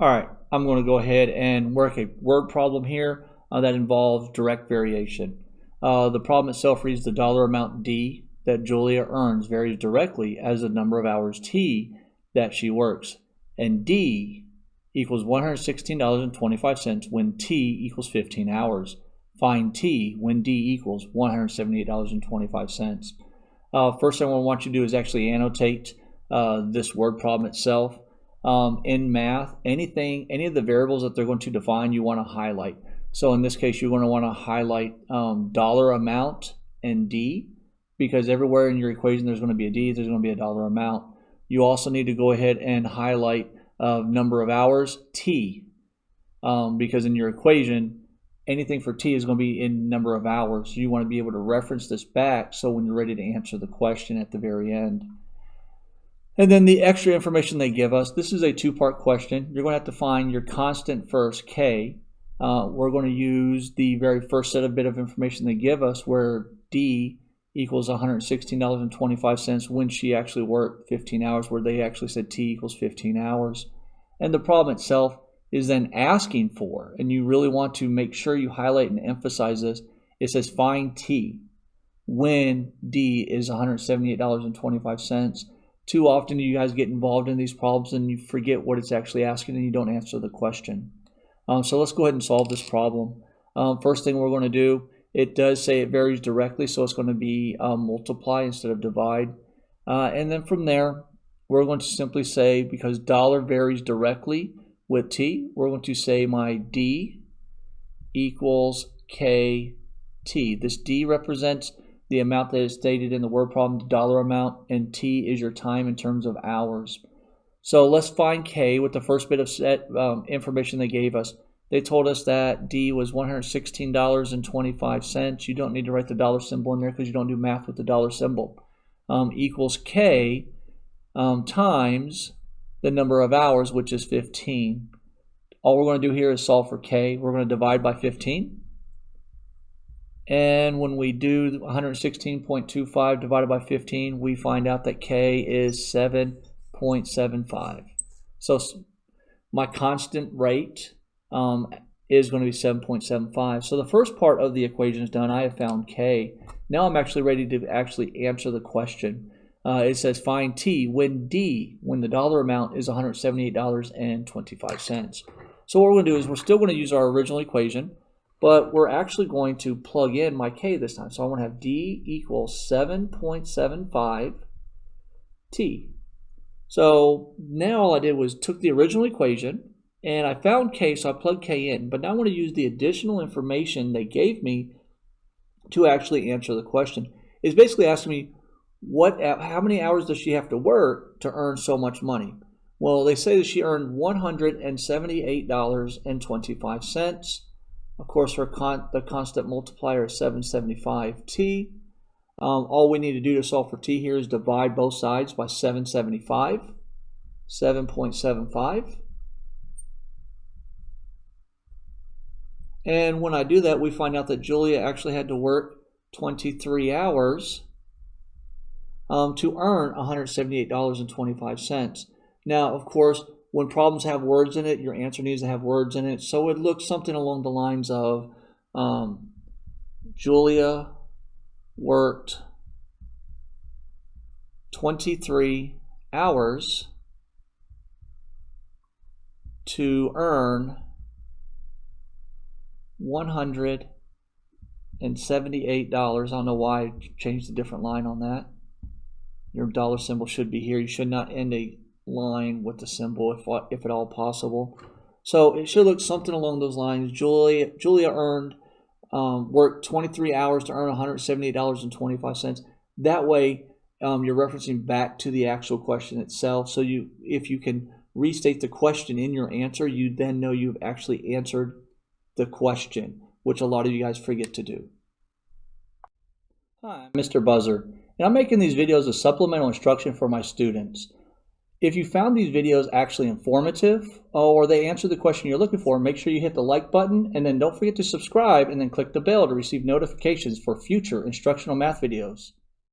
All right, I'm going to go ahead and work a word problem here that involves direct variation. The problem itself reads the dollar amount D that Julia earns varies directly as the number of hours T that she works. And D equals $116.25 when T equals 15 hours. Find T when D equals $178.25. First thing I want you to do is actually annotate this word problem itself. In math, any of the variables that they're going to define, you want to highlight. So in this case, you're going to want to highlight dollar amount and D, because everywhere in your equation there's going to be a D, there's going to be a dollar amount. You also need to go ahead and highlight number of hours, T, because in your equation, anything for T is going to be in number of hours. You want to be able to reference this back so when you're ready to answer the question at the very end. And then the extra information they give us, this is a two-part question. You're going to have to find your constant first, K. We're going to use the very first set of bit of information they give us where D equals $116.25 when she actually worked 15 hours, where they actually said T equals 15 hours. And the problem itself is then asking for, and you really want to make sure you highlight and emphasize this, it says find T when D is $178.25. Too often you guys get involved in these problems and you forget what it's actually asking and you don't answer the question. So let's go ahead and solve this problem. First thing we're going to do, it does say it varies directly, so it's going to be multiply instead of divide. And then from there, we're going to simply say, because dollar varies directly with T, we're going to say my D equals KT. This D represents the amount that is stated in the word problem, the dollar amount, and T is your time in terms of hours. So let's find K with the first bit of information they gave us. They told us that D was $116.25. You don't need to write the dollar symbol in there because you don't do math with the dollar symbol. Equals K times the number of hours, which is 15. All we're going to do here is solve for K. We're going to divide by 15. And when we do 116.25 divided by 15, we find out that K is 7.75. So my constant rate is going to be 7.75. So the first part of the equation is done. I have found K. Now I'm actually ready to actually answer the question. It says find T when D, when the dollar amount is $178.25. So what we're going to do is we're still going to use our original equation, but we're actually going to plug in my K this time. So I want to have D equals 7.75 T. So now all I did was took the original equation and I found K, so I plugged K in. But now I want to use the additional information they gave me to actually answer the question. It's basically asking me, how many hours does she have to work to earn so much money? Well, they say that she earned $178.25. Of course, the constant multiplier is 775T. All we need to do to solve for T here is divide both sides by 775, 7.75. And when I do that, we find out that Julia actually had to work 23 hours to earn $178.25. Now, of course, when problems have words in it, your answer needs to have words in it. So it looks something along the lines of Julia worked 23 hours to earn $178. I don't know why I changed a different line on that. Your dollar symbol should be here. You should not end a line with the symbol if at all possible. So it should look something along those lines. Julia worked 23 hours to earn $178.25. That way you're referencing back to the actual question itself. So if you can restate the question in your answer, you then know you've actually answered the question, which a lot of you guys forget to do. Hi, I'm Mr. Buzzer, and I'm making these videos as supplemental instruction for my students. If you found these videos actually informative or they answer the question you're looking for, make sure you hit the like button and then don't forget to subscribe and then click the bell to receive notifications for future instructional math videos.